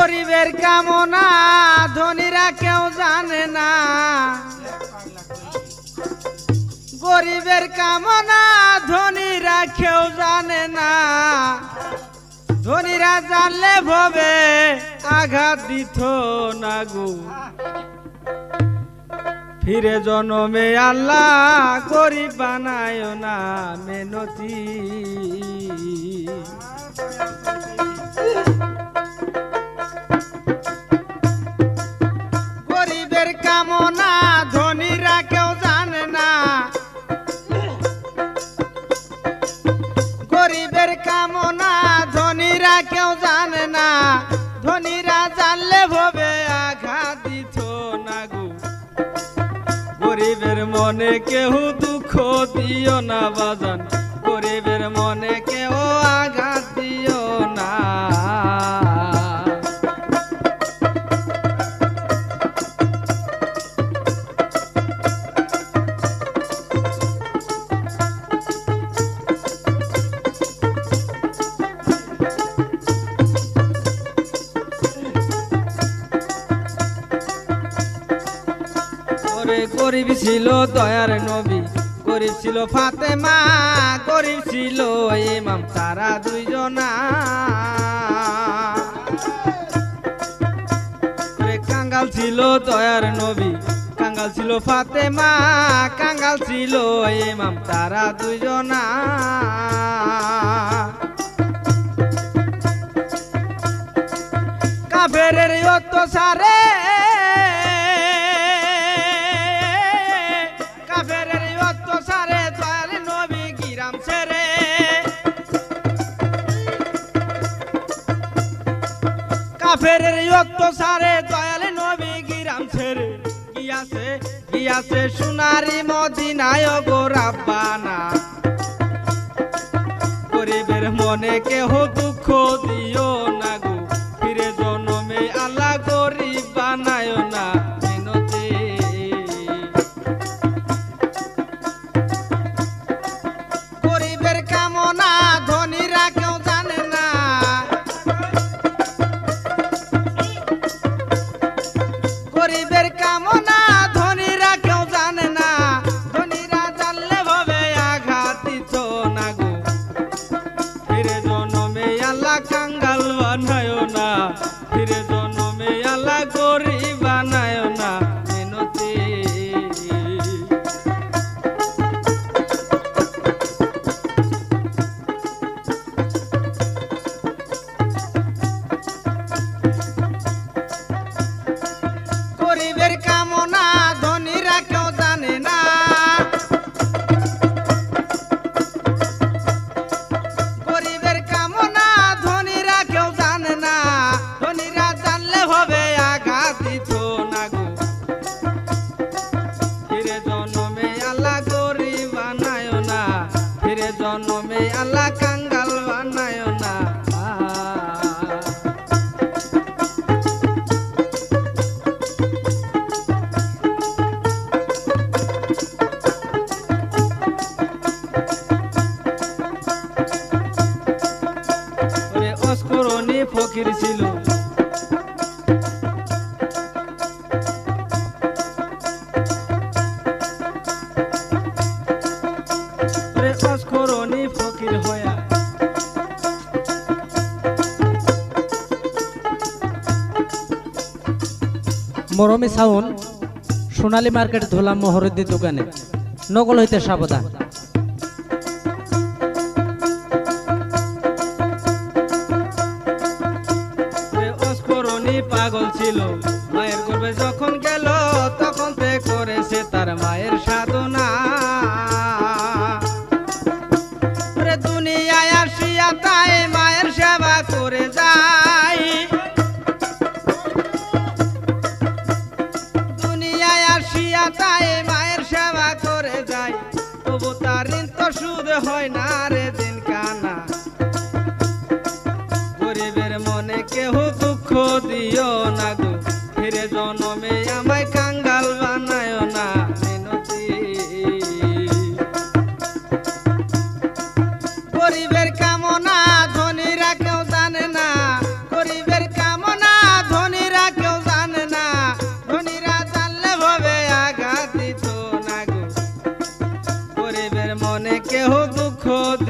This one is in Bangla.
গরিবের কামনা ধনীরা কেউ জানে না, গরিবের কামনা ধনীরা কেউ জানে না। ধনীরা জানলে ভবে আঘাত দিত না গো। ফিরে জনমে আল্লাহ গরিব বানায় না মেনতি। গরিবের কামনা ধনীরা কেউ জানে না, গরিবের কামনা ধনীরা কেউ জানে না। ধনীরা জানলে ভবে আঘাত দিত না গো। গরিবের মনে কেউ দুঃখ দিও না বাজান, গরিবের মনে কেউ আঘাত দিও না। গরিব ছিল দয়ার নবী, গরিব ছিল ফাতেমা, গরিব ছিল ইমাম তারা দুইজনা। কাঙ্গাল ছিল দয়ার নবী, কাঙ্গাল ছিল ফাতেমা, কাঙ্গাল ছিল ইমাম তারা দুইজনা। কাফেরের অত্যাচারে কাফেরের অত্যাচারে দয়াল নবী গিরাম ছেড়ে গিয়াছে সোনারি মদিনায় গো রাব্বানা। গরিবের মনে কেহ দুঃখ দিও না গো, ফিরে জনমে আল্লাহ গরিব বানায় না মেনতি। গরিবের কামনা ধনীরা কেউ জানে না, গরিবের কামনা ধনীরা কেউ জানে না। ধনীরা জানলে ভবে আঘাত দিত না গো। ফিরে জনমে আল্লাহ কাঙ্গাল বানায় না, ফিরে জনমে আল্লাহ গরিব বানায় না মেনতি। গরিবের কামনা ধনীরা কেউ জানে না, গরিবের কামনা ধনীরা কেউ জানে না। ধনীরা জানলে হবে আঘাত দিত না গো। ফিরে জনমে আল্লাহ গরিব বানায় না, ফিরে জনমে আল্লাহ কাঙ্গাল বানায় না। অস্করণী ফকির ছিল, অস্করণী ফকির হয়া মরমি সাউন সোনালী মার্কেট ধোলা মোহরদ্দি দোকানে নকল হইতে সাবধান। পাগল ছিল মায়ের গর্ভে যখন গেল, তখন তে করেছে তার মায়ের সাধনা। দুনিয়ায় আসিয়া তাই মায়ের সেবা করে যায়, দুনিয়ায় আসিয়া তাই মায়ের সেবা করে যায়। তবু তার ঋণ তো সুদ হয় না রে দিন কানা। গরিবের মনে কেহ দুঃখ দিও না গো, ফিরে জনমে আমায় কাঙ্গাল বানায় না মেনতি। গরিবের কামনা ধনীরা কেউ জানে না, গরিবের কামনা দুঃখ